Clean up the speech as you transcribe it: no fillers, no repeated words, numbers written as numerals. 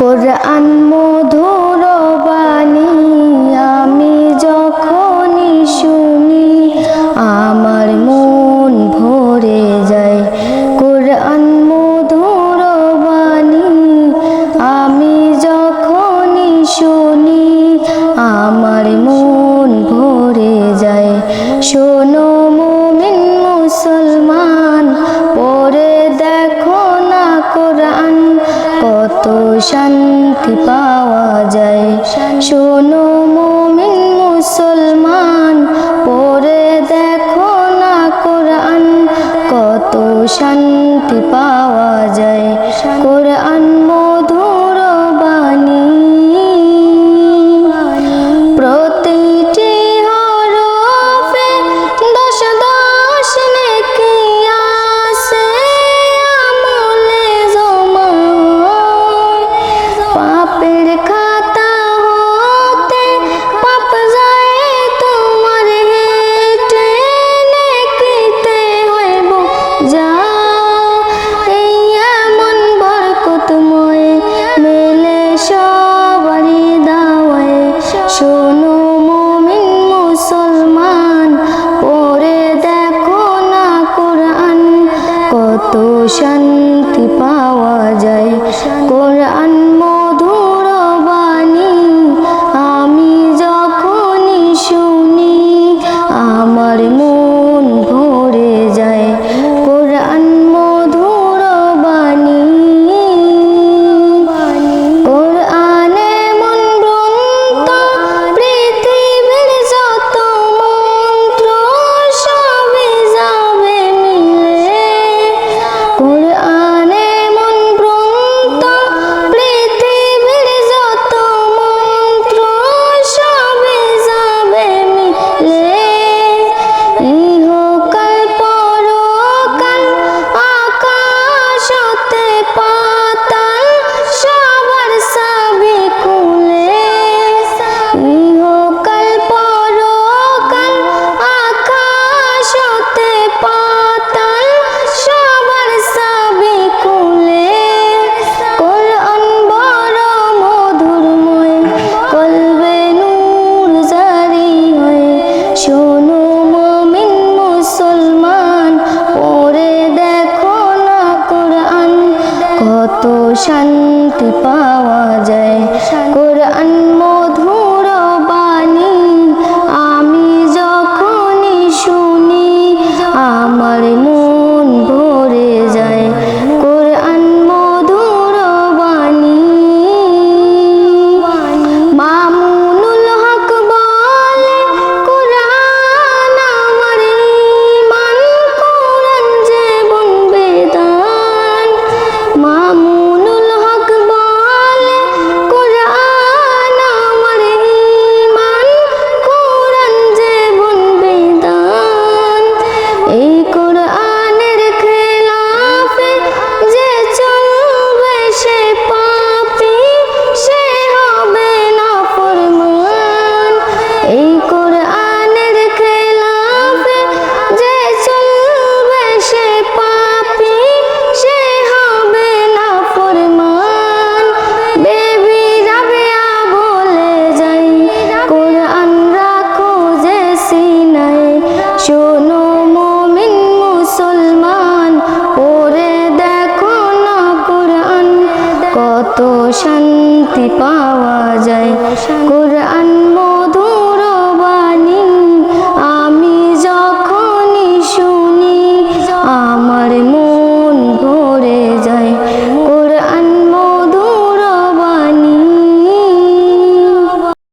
কোরআন মধুর বাণী আমি যখনই শুনি আমার মন ভরে যায়। কোরআন মধুর বাণী আমি যখনই শুনি আমার মন ভরে যায়। শোনো মুমিন মুসলমান, পড়ে দেখো না কোরআন, কত শান্তি পাওয়া যায়। শোনো মুমিন মুসলমান, পড়ে দেখো না কোরআন, কত শান্তি পাওয়া যায়। কোরআন মধুর বাণী, প্রতিটি হরফে 10 10 নেকি আছে, আমলে জমা হয়। পাপের খাতা হতে পাপ যায় তোমার হেঁটে, নেকিতে হইব যা। এই এমন বরকতময় মেলে সবারই দাওয়ায়। শোনো মুমিন মুসলমান, পড়ে দেখো না কোরআন, কত শান্তি পাওয়া যায়। কোরআন মধুর বাণী আমি যখনই শুনি আমার মন ভরে যায়। কোরআন মধুর বাণী, কোরআন এমন গ্রন্থ পৃথিবীর যত মন্ত্র সবই যাবে মিলে। কোরআন এমন গ্রন্থ পৃথিবীর যত মন্ত্র সবই যাবে মিলে। ইহকাল পরকাল আকাশ হতে পাতাল সবার চাবি খুলে। ইহকাল পরকাল আকাশ হতে পাতাল সবার চাবি খুলে। কোরআন বড় মধুরময়, কলবে নূর জারি হয়। শোনো মুমিন মুসলমান, পড়ে দেখো না কোরআন, কত শান্তি পাওয়া যায়। কোরআন মধুর বাণী আমি যখনই শুনি আমার মন ভরে যায়। কোরআন মধুর বাণী, মামুনুল হক বলে কোরআন আমার ঈমান, কোরআন জীবন বিধান। মামুনুল হক বলে কোরআন আমার ঈমান, কোরআন জীবন বিধান। এই কোরআনের খেলাফে যে চলবে সে পাপী, সে হবে নাফরমান। এই কোরআনের খেলাফে যে চলবে সে পাপী, সে হবে নাফরমান। বেবি রাবেয়া বলে যাই, কোরআন রাখো যে সিনায়। শোনো মুমিন মুসলমান, পড়ে দেখো না কোরআন, কত শান্তি পাওয়া যায়। কোরআন মধুর